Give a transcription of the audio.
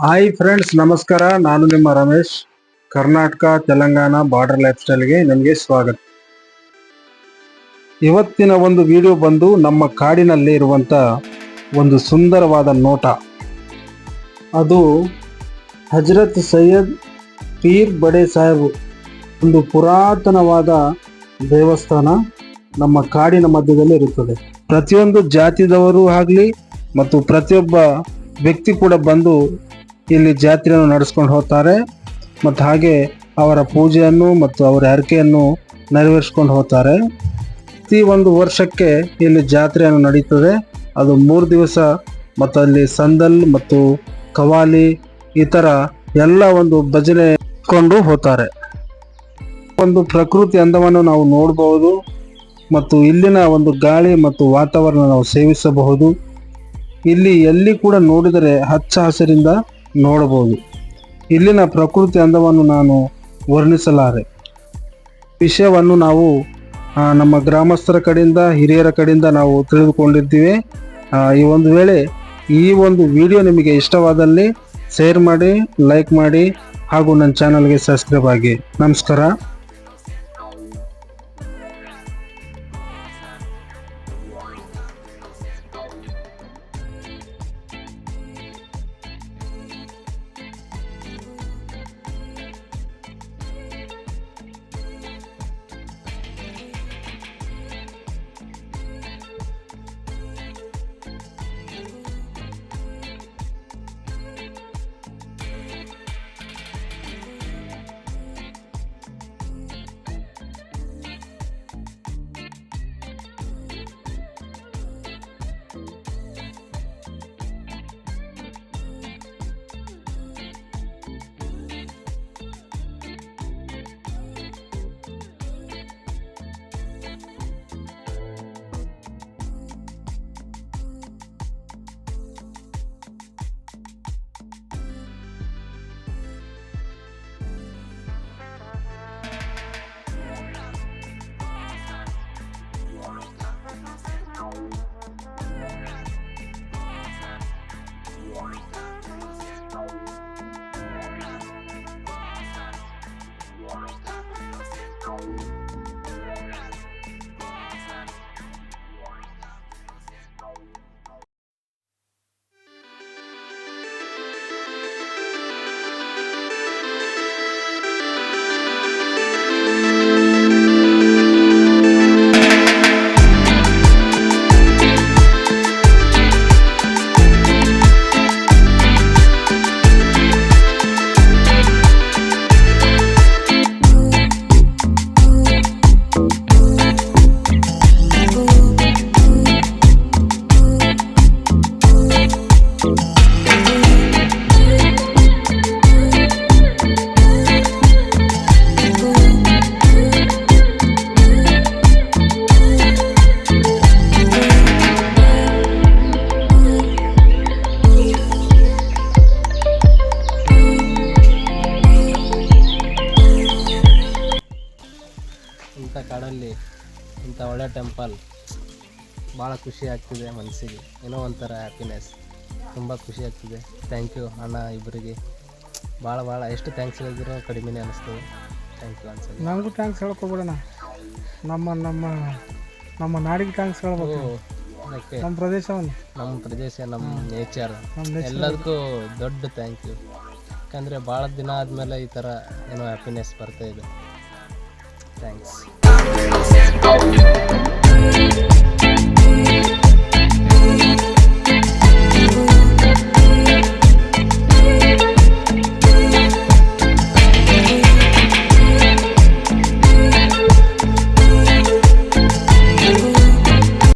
Hi friends, ನಮಸ್ಕಾರ. ನಾನು ನಿಮ್ಮ ರಮೇಶ್. ಕರ್ನಾಟಕ ತೆಲಂಗಾಣ ಬಾರ್ಡರ್ ಲೈಫ್ ಸ್ಟೈಲ್ಗೆ ನಿಮಗೆ ಸ್ವಾಗತ. ಇವತ್ತಿನ ಒಂದು ವಿಡಿಯೋ ಬಂದು ನಮ್ಮ ಕಾಡಿನಲ್ಲಿ ಇರುವಂಥ ಒಂದು ಸುಂದರವಾದ ನೋಟ. ಅದು ಹಜರತ್ ಸೈಯದ್ ಪೀರ್ ಬಡೆ ಸಾಹೇಬ್, ಒಂದು ಪುರಾತನವಾದ ದೇವಸ್ಥಾನ ನಮ್ಮ ಕಾಡಿನ ಮಧ್ಯದಲ್ಲಿ ಇರುತ್ತದೆ. ಪ್ರತಿಯೊಂದು ಜಾತಿದವರು ಆಗಲಿ ಮತ್ತು ಪ್ರತಿಯೊಬ್ಬ ವ್ಯಕ್ತಿ ಕೂಡ ಬಂದು ಇಲ್ಲಿ ಜಾತ್ರೆಯನ್ನು ನಡೆಸ್ಕೊಂಡು ಹೋಗ್ತಾರೆ ಮತ್ತು ಹಾಗೆ ಅವರ ಪೂಜೆಯನ್ನು ಮತ್ತು ಅವರ ಹರಕೆಯನ್ನು ನೆರವೇರಿಸ್ಕೊಂಡು ಹೋಗ್ತಾರೆ. ಪ್ರತಿ ಒಂದು ವರ್ಷಕ್ಕೆ ಇಲ್ಲಿ ಜಾತ್ರೆಯನ್ನು ನಡೀತದೆ. ಅದು 3 ದಿವಸ ಮತ್ತು ಅಲ್ಲಿ ಸಂದಲ್ ಮತ್ತು ಕವಾಲಿ ಈ ಥರ ಎಲ್ಲ ಒಂದು ಭಜನೆ ಕೊಂಡು ಹೋಗ್ತಾರೆ. ಒಂದು ಪ್ರಕೃತಿ ಅಂದವನ್ನು ನಾವು ನೋಡಬಹುದು ಮತ್ತು ಇಲ್ಲಿನ ಒಂದು ಗಾಳಿ ಮತ್ತು ವಾತಾವರಣ ನಾವು ಸೇವಿಸಬಹುದು. ಇಲ್ಲಿ ಎಲ್ಲಿ ಕೂಡ ನೋಡಿದರೆ ಹಚ್ಚ ಹಸಿರಿಂದ ನೋಡಬಹುದು. ಇಲ್ಲಿನ ಪ್ರಕೃತಿ ಅಂದವನ್ನು ನಾನು ವರ್ಣಿಸಲಾರೆ. ವಿಷಯವನ್ನು ನಾವು ನಮ್ಮ ಗ್ರಾಮಸ್ಥರ ಕಡೆಯಿಂದ, ಹಿರಿಯರ ಕಡೆಯಿಂದ ನಾವು ತಿಳಿದುಕೊಂಡಿದ್ದೀವಿ. ಈ ಒಂದು ವೇಳೆ ಈ ಒಂದು ವಿಡಿಯೋ ನಿಮಗೆ ಇಷ್ಟವಾದಲ್ಲಿ ಶೇರ್ ಮಾಡಿ, ಲೈಕ್ ಮಾಡಿ ಹಾಗೂ ನನ್ನ ಚಾನಲ್ಗೆ ಸಬ್ಸ್ಕ್ರೈಬ್ ಆಗಿ. ನಮಸ್ಕಾರ. ಇಂಥ ಕಾಡಲ್ಲಿ ಇಂಥ ಒಳ್ಳೆ ಟೆಂಪಲ್ ಭಾಳ ಖುಷಿ ಆಗ್ತಿದೆ. ಮನಸ್ಸಿಗೆ ಏನೋ ಒಂಥರ ಹ್ಯಾಪಿನೆಸ್, ತುಂಬ ಖುಷಿ ಆಗ್ತಿದೆ. ಥ್ಯಾಂಕ್ ಯು ಅಣ್ಣ ಇಬ್ಬರಿಗೆ. ಭಾಳ ಎಷ್ಟು ಥ್ಯಾಂಕ್ಸ್ ಹೇಳಿದ್ರು ಕಡಿಮೆನೇ ಅನ್ನಿಸ್ತದೆ. ಥ್ಯಾಂಕ್ ಯು ಅನ್ಸೋದು. ನಮಗೂ ಥ್ಯಾಂಕ್ಸ್ ಹೇಳ್ಕೊಬಿಡೋಣ. ನಮ್ಮ ನಾಡಿಗೆ ಥ್ಯಾಂಕ್ಸ್ ಹೇಳ್ಬೇಕು. ಅದಕ್ಕೆ ನಮ್ಮ ಪ್ರದೇಶವನ್ನು, ನಮ್ಮ ನೇಚರ್ ಎಲ್ಲದಕ್ಕೂ ದೊಡ್ಡ ಥ್ಯಾಂಕ್ ಯು. ಯಾಕಂದರೆ ಭಾಳ ದಿನ ಆದಮೇಲೆ ಈ ಥರ ಏನೋ ಹ್ಯಾಪಿನೆಸ್ ಬರ್ತಾಯಿದೆ. ಥ್ಯಾಂಕ್ಸ್.